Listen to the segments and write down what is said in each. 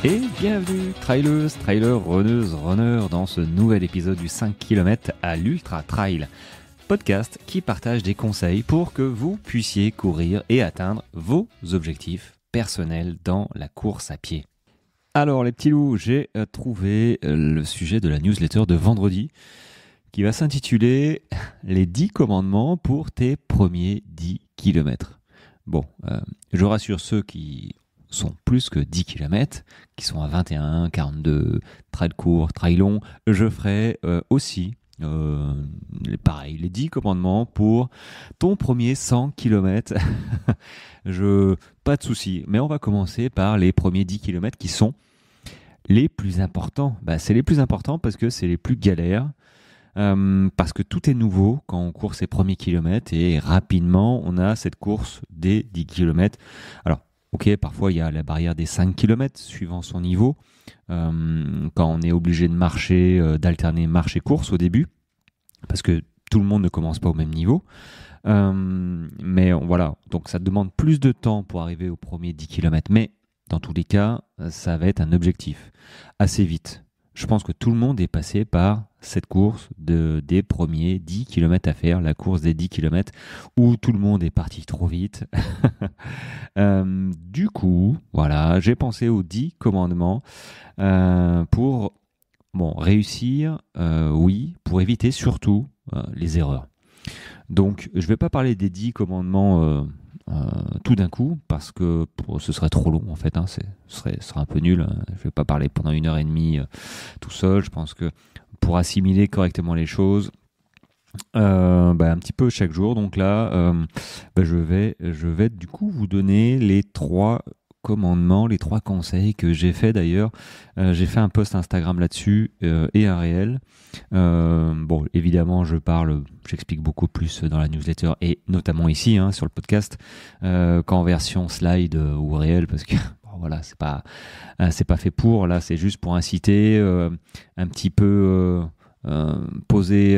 Et bienvenue, trailers, trailers, runneuses, runners, dans ce nouvel épisode du 5 km à l'Ultra Trail, podcast qui partage des conseils pour que vous puissiez courir et atteindre vos objectifs personnels dans la course à pied. Alors les petits loups, j'ai trouvé le sujet de la newsletter de vendredi qui va s'intituler « Les 10 commandements pour tes premiers 10 km ». Bon, je rassure ceux qui sont plus que 10 km, qui sont à 21, 42, trail court, trail long. Je ferai aussi, pareil, les 10 commandements pour ton premier 100 km. Pas de souci, mais on va commencer par les premiers 10 km qui sont les plus importants. C'est les plus importants parce que c'est les plus galères. Parce que tout est nouveau quand on court ses premiers kilomètres et rapidement on a cette course des 10 km. Alors, ok, parfois il y a la barrière des 5 km suivant son niveau, quand on est obligé de marcher, d'alterner marche et course au début, parce que tout le monde ne commence pas au même niveau. Mais voilà, donc ça demande plus de temps pour arriver aux premiers 10 km. Mais dans tous les cas, ça va être un objectif assez vite. Je pense que tout le monde est passé par cette course des premiers 10 km à faire, la course des 10 km, où tout le monde est parti trop vite. Du coup, voilà, j'ai pensé aux 10 commandements pour réussir, oui, pour éviter surtout les erreurs. Donc, je ne vais pas parler des 10 commandements tout d'un coup, parce que ce serait trop long en fait, ce serait un peu nul. Je ne vais pas parler pendant 1h30 tout seul. Je pense que pour assimiler correctement les choses, un petit peu chaque jour. Donc là, je vais du coup vous donner les 3 commandements, les 3 conseils que j'ai fait d'ailleurs. J'ai fait un post Instagram là-dessus et un réel. Évidemment, j'explique beaucoup plus dans la newsletter et notamment ici sur le podcast qu'en version slide ou réel, parce que voilà, c'est pas fait pour. Là, c'est juste pour inciter un petit peu poser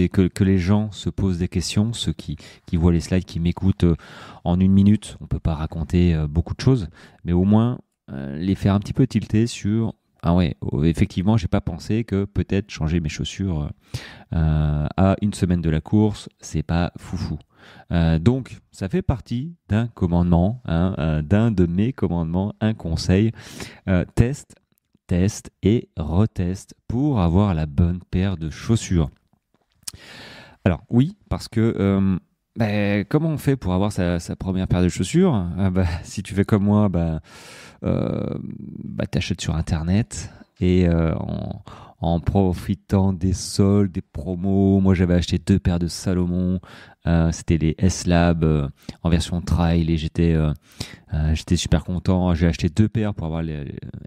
que les gens se posent des questions, ceux qui voient les slides, qui m'écoutent en 1 minute. On peut pas raconter beaucoup de choses, mais au moins les faire un petit peu tilter sur effectivement, j'ai pas pensé que peut-être changer mes chaussures à 1 semaine de la course, c'est pas foufou. Donc, ça fait partie d'un commandement, d'un de mes commandements, un conseil. Teste et reteste pour avoir la bonne paire de chaussures. Alors oui, parce que comment on fait pour avoir sa première paire de chaussures? Si tu fais comme moi, t'achètes sur internet et en profitant des soldes, des promos. Moi, j'avais acheté 2 paires de Salomon. C'était les S-Lab en version trail et j'étais super content. J'ai acheté 2 paires pour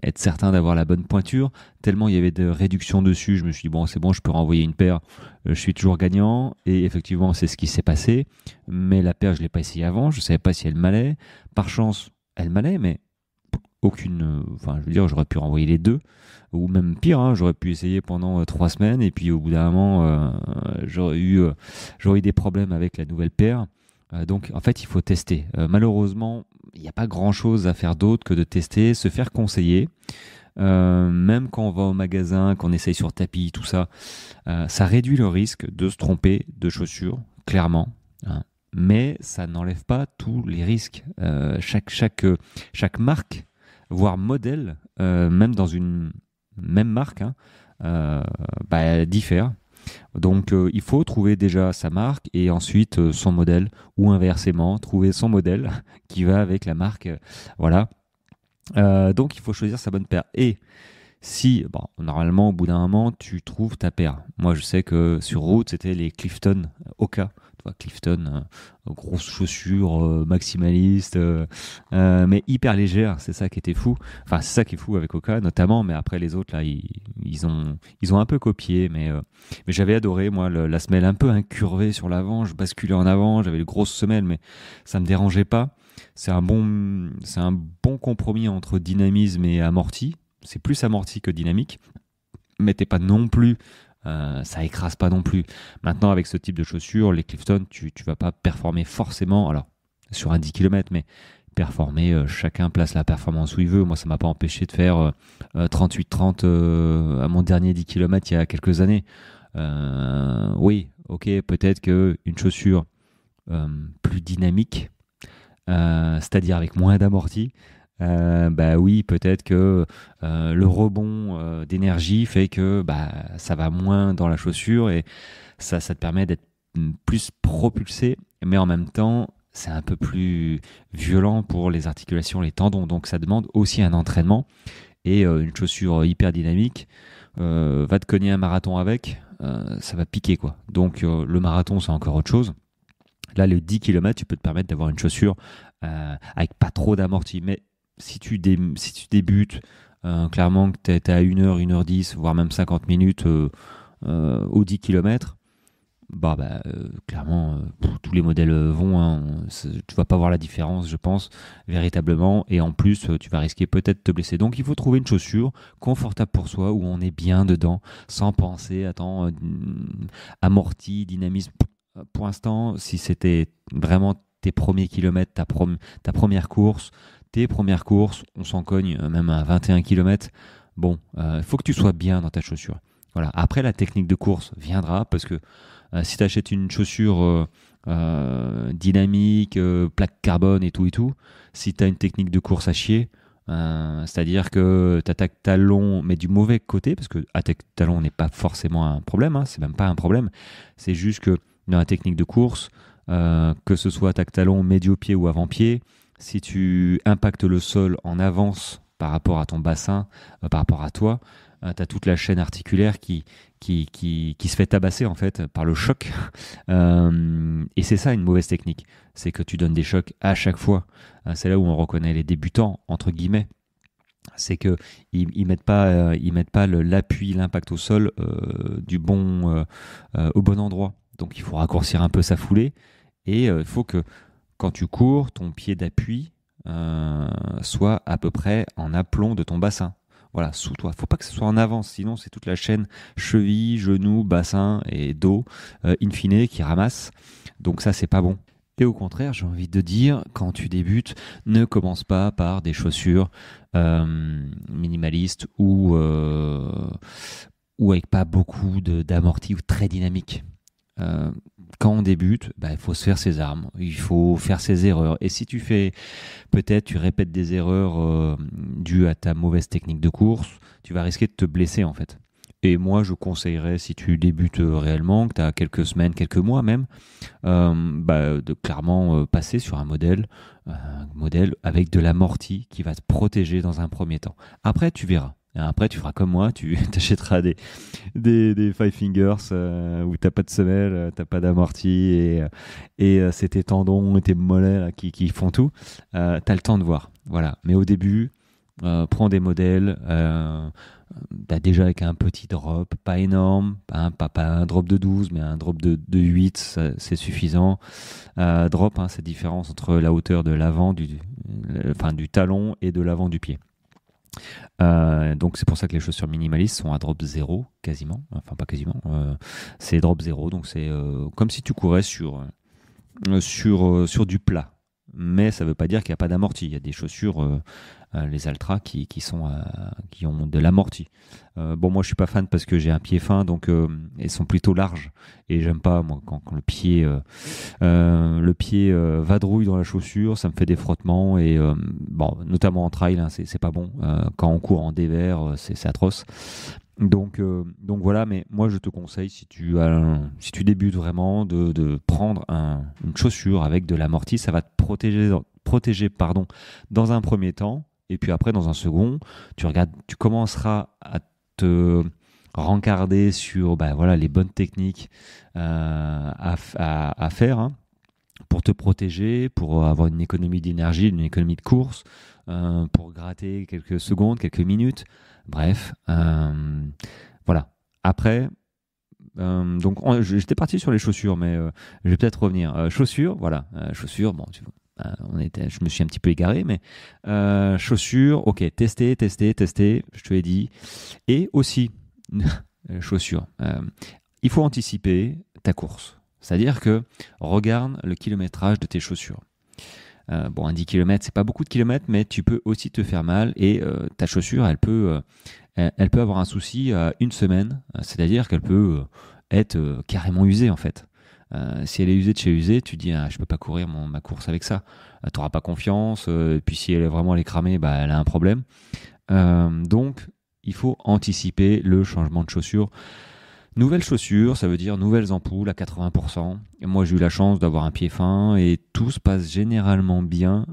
être certain d'avoir la bonne pointure. Tellement il y avait de réductions dessus, je me suis dit bon, c'est bon, je peux renvoyer une paire. Je suis toujours gagnant et effectivement, c'est ce qui s'est passé. Mais la paire, je l'ai pas essayée avant. Je savais pas si elle m'allait. Par chance, elle m'allait, mais j'aurais pu renvoyer les 2 ou même pire, j'aurais pu essayer pendant 3 semaines et puis au bout d'un moment j'aurais eu des problèmes avec la nouvelle paire. Donc en fait il faut tester. Malheureusement il n'y a pas grand chose à faire d'autre que de tester, se faire conseiller. Même quand on va au magasin, qu'on essaye sur tapis, tout ça, ça réduit le risque de se tromper de chaussures, clairement. Mais ça n'enlève pas tous les risques. Chaque marque, voire modèle, même dans une même marque, diffère. Donc il faut trouver déjà sa marque et ensuite son modèle, ou inversement, trouver son modèle qui va avec la marque. Voilà. Donc il faut choisir sa bonne paire. Et si, normalement, au bout d'un moment, tu trouves ta paire. Moi, je sais que sur route, c'était les Clifton Oka. Clifton, grosses chaussures maximalistes, mais hyper légères, c'est ça qui était fou. Enfin, c'est ça qui est fou avec Oka notamment, mais après les autres là, ils ont un peu copié, mais j'avais adoré moi la semelle un peu incurvée sur l'avant, je basculais en avant, j'avais les grosses semelles, mais ça me dérangeait pas. C'est un bon compromis entre dynamisme et amorti. C'est plus amorti que dynamique, mais t'es pas non plus. Ça écrase pas non plus. Maintenant, avec ce type de chaussures, les Clifton, tu vas pas performer forcément, alors sur un 10 km, mais performer. Chacun place la performance où il veut. Moi, ça m'a pas empêché de faire 38-30 à mon dernier 10 km il y a quelques années. Oui, ok, peut-être qu'une chaussure plus dynamique, c'est-à-dire avec moins d'amorti, bah oui, peut-être que le rebond d'énergie fait que bah, ça va moins dans la chaussure et ça te permet d'être plus propulsé, mais en même temps, c'est un peu plus violent pour les articulations, les tendons. Donc ça demande aussi un entraînement et une chaussure hyper dynamique. Va te cogner un marathon avec, ça va piquer quoi. Donc le marathon, c'est encore autre chose. Là, le 10 km, tu peux te permettre d'avoir une chaussure avec pas trop d'amorti. Mais si tu débutes, clairement que tu es à 1h, 1h10, voire même 50 minutes au 10 km, clairement, tous les modèles vont. Hein. Tu vas pas voir la différence, je pense, véritablement. Et en plus, tu vas risquer peut-être de te blesser. Donc, il faut trouver une chaussure confortable pour soi, où on est bien dedans, sans penser, attends, amorti, dynamisme. Pour l'instant, si c'était vraiment tes premiers kilomètres, ta première course, tes premières courses, on s'en cogne même à 21 km. Bon, il faut que tu sois bien dans ta chaussure. Voilà. Après, la technique de course viendra parce que si tu achètes une chaussure dynamique, plaque carbone et tout, si tu as une technique de course à chier, c'est-à-dire que tu attaques talon, mais du mauvais côté, parce que attaque talon n'est pas forcément un problème, hein, c'est même pas un problème, c'est juste que dans la technique de course, que ce soit attaque talon, médio-pied ou avant-pied, si tu impactes le sol en avance par rapport à ton bassin, par rapport à toi, tu as toute la chaîne articulaire qui se fait tabasser en fait par le choc. Et c'est ça une mauvaise technique. C'est que tu donnes des chocs à chaque fois. C'est là où on reconnaît les débutants, entre guillemets. C'est qu'ils ils mettent pas, l'appui, l'impact au sol au bon endroit. Donc il faut raccourcir un peu sa foulée. Et il faut que quand tu cours, ton pied d'appui soit à peu près en aplomb de ton bassin. Voilà, sous toi. Faut pas que ce soit en avance, sinon c'est toute la chaîne cheville, genou, bassin et dos, in fine, qui ramasse. Donc ça, c'est pas bon. Et au contraire, j'ai envie de dire, quand tu débutes, ne commence pas par des chaussures minimalistes ou avec pas beaucoup d'amorti ou très dynamiques. Quand on débute, il faut se faire ses armes, il faut faire ses erreurs. Et si peut-être tu répètes des erreurs dues à ta mauvaise technique de course, tu vas risquer de te blesser en fait. Et moi, je conseillerais, si tu débutes réellement, que tu as quelques semaines, quelques mois même, de clairement passer sur un modèle avec de l'amorti qui va te protéger dans un premier temps. Après, tu verras. Et après, tu feras comme moi, tu t'achèteras des Five Fingers où t'as pas de semelle, t'as pas d'amorti et c'est tes tendons et tes mollets là, qui font tout. T'as le temps de voir. Voilà. Mais au début, prends des modèles déjà avec un petit drop, pas énorme, pas un drop de 12, mais un drop de 8, c'est suffisant. Drop, cette différence entre la hauteur de l'avant du talon et de l'avant du pied. Donc c'est pour ça que les chaussures minimalistes sont à drop 0 quasiment, enfin pas quasiment, c'est drop 0, donc c'est comme si tu courais sur du plat, mais ça veut pas dire qu'il n'y a pas d'amorti. Il y a des chaussures les Altra qui ont de l'amorti. Moi je suis pas fan parce que j'ai un pied fin, donc elles sont plutôt larges et j'aime pas moi quand le pied vadrouille dans la chaussure, ça me fait des frottements et notamment en trail, hein, c'est pas bon. Quand on court en dévers, c'est atroce. Donc voilà, mais moi je te conseille si tu débutes vraiment de prendre une chaussure avec de l'amorti, ça va te protéger dans un premier temps. Et puis après, dans un second, tu commenceras à te rencarder sur les bonnes techniques à faire pour te protéger, pour avoir une économie d'énergie, une économie de course, pour gratter quelques secondes, quelques minutes. Bref, voilà. Après, j'étais parti sur les chaussures, mais je vais peut-être revenir. Chaussures, voilà. Chaussures, bon, je me suis un petit peu égaré, mais chaussures, ok, tester, je te l'ai dit. Et aussi, chaussures, il faut anticiper ta course. C'est-à-dire que regarde le kilométrage de tes chaussures. Bon, un 10 km, c'est pas beaucoup de kilomètres, mais tu peux aussi te faire mal et ta chaussure, elle peut avoir un souci à une semaine, c'est-à-dire qu'elle peut être carrément usée en fait. Si elle est usée de chez usée, tu dis je peux pas courir ma course avec ça. Tu n'auras pas confiance. Et puis si elle est cramée, bah, elle a un problème. Donc il faut anticiper le changement de chaussure. Nouvelles chaussures, ça veut dire nouvelles ampoules à 80%. Et moi, j'ai eu la chance d'avoir un pied fin et tout se passe généralement bien.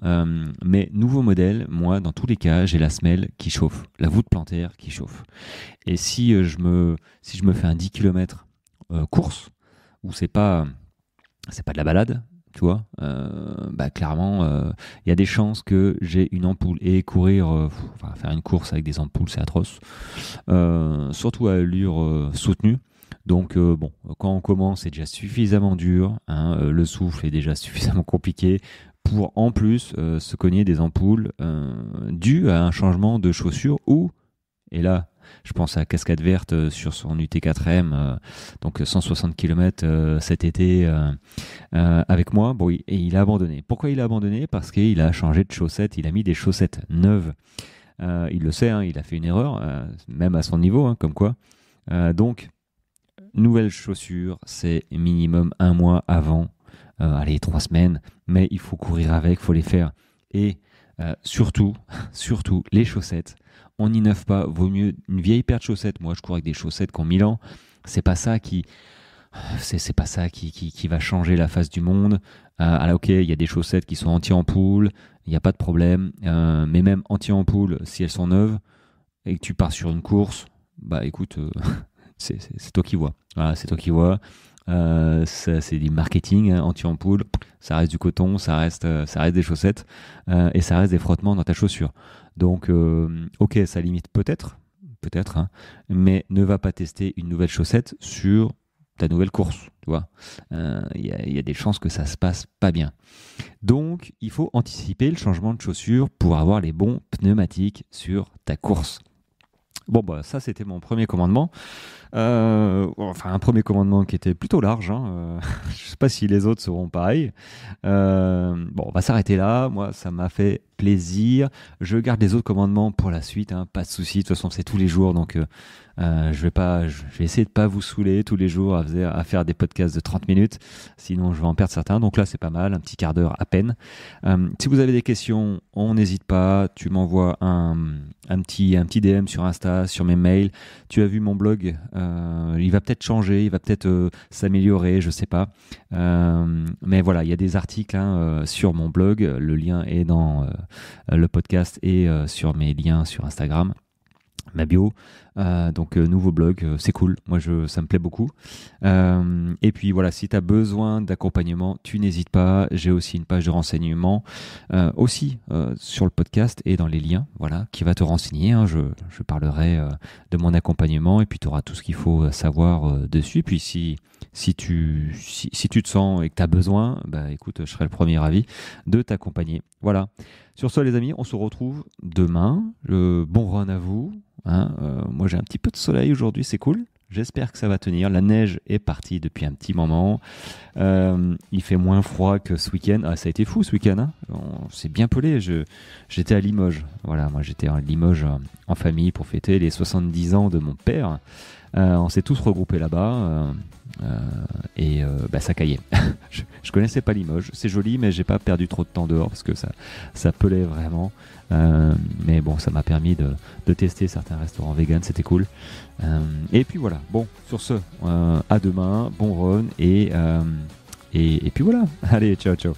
Mais nouveau modèle, moi, dans tous les cas, j'ai la semelle qui chauffe, la voûte plantaire qui chauffe. Et si je me fais un 10 km course, où c'est pas de la balade, tu vois, bah clairement, il y a des chances que j'ai une ampoule. Et courir, faire une course avec des ampoules, c'est atroce. Surtout à allure soutenue. Donc bon, quand on commence, c'est déjà suffisamment dur, hein, le souffle est déjà suffisamment compliqué pour en plus se cogner des ampoules dues à un changement de chaussure et là, je pense à Cascade Verte sur son UT4M, donc 160 km cet été avec moi. Bon, et il a abandonné. Pourquoi il a abandonné? Parce qu'il a changé de chaussettes, il a mis des chaussettes neuves. Il le sait, hein, il a fait une erreur, même à son niveau, hein, comme quoi. Donc, nouvelles chaussures, c'est minimum un mois avant, allez, 3 semaines, mais il faut courir avec, il faut les faire. Et surtout, les chaussettes, on n'y neuve pas, vaut mieux une vieille paire de chaussettes. Moi, je cours avec des chaussettes qui ont 1000 ans, c'est pas ça qui va changer la face du monde. Alors ok, il y a des chaussettes qui sont anti-ampoule, il n'y a pas de problème, mais même anti-ampoule, si elles sont neuves, et que tu pars sur une course, bah écoute... c'est toi qui vois. Voilà, c'est toi qui vois. C'est du marketing, hein, anti-ampoule. Ça reste du coton, ça reste des chaussettes et ça reste des frottements dans ta chaussure. Donc, ok, ça limite peut-être, hein, mais ne va pas tester une nouvelle chaussette sur ta nouvelle course. Tu vois, y a des chances que ça se passe pas bien. Donc, il faut anticiper le changement de chaussure pour avoir les bons pneumatiques sur ta course. Bon, bah, ça, c'était mon premier commandement. Un premier commandement qui était plutôt large. Hein. Je ne sais pas si les autres seront pareils. Bon, on va s'arrêter là. Moi, ça m'a fait plaisir. Je garde les autres commandements pour la suite. Hein. Pas de souci. De toute façon, c'est tous les jours. Donc, je vais essayer de ne pas vous saouler tous les jours à faire des podcasts de 30 minutes. Sinon, je vais en perdre certains. Donc là, c'est pas mal. Un petit quart d'heure à peine. Si vous avez des questions, on n'hésite pas. Tu m'envoies un petit DM sur Insta, sur mes mails. Tu as vu mon blog. Il va peut-être changer, il va peut-être s'améliorer, je sais pas. Mais voilà, il y a des articles sur mon blog. Le lien est dans le podcast et sur mes liens sur Instagram, ma bio. Donc nouveau blog, c'est cool. Moi, ça me plaît beaucoup. Et puis voilà, si tu as besoin d'accompagnement, tu n'hésites pas. J'ai aussi une page de renseignement aussi sur le podcast et dans les liens, voilà, qui va te renseigner. Hein. Je parlerai de mon accompagnement et puis tu auras tout ce qu'il faut savoir dessus. Puis si tu te sens et que tu as besoin, bah écoute, je serai le premier ravi de t'accompagner. Voilà. Sur ce, les amis, on se retrouve demain. Bon run à vous. Hein, moi j'ai un petit peu de soleil aujourd'hui, c'est cool. J'espère que ça va tenir. La neige est partie depuis un petit moment. Il fait moins froid que ce week-end. Ah, ça a été fou ce week-end. Hein. On s'est bien pelé. J'étais à Limoges. Voilà, moi j'étais à Limoges en famille pour fêter les 70 ans de mon père. On s'est tous regroupés là-bas. Et ça caillait. je connaissais pas Limoges. C'est joli, mais j'ai pas perdu trop de temps dehors parce que ça pelait vraiment. Mais bon, ça m'a permis de tester certains restaurants vegan, c'était cool. Et puis voilà. Bon, sur ce, à demain, bon run et puis voilà. Allez, ciao, ciao.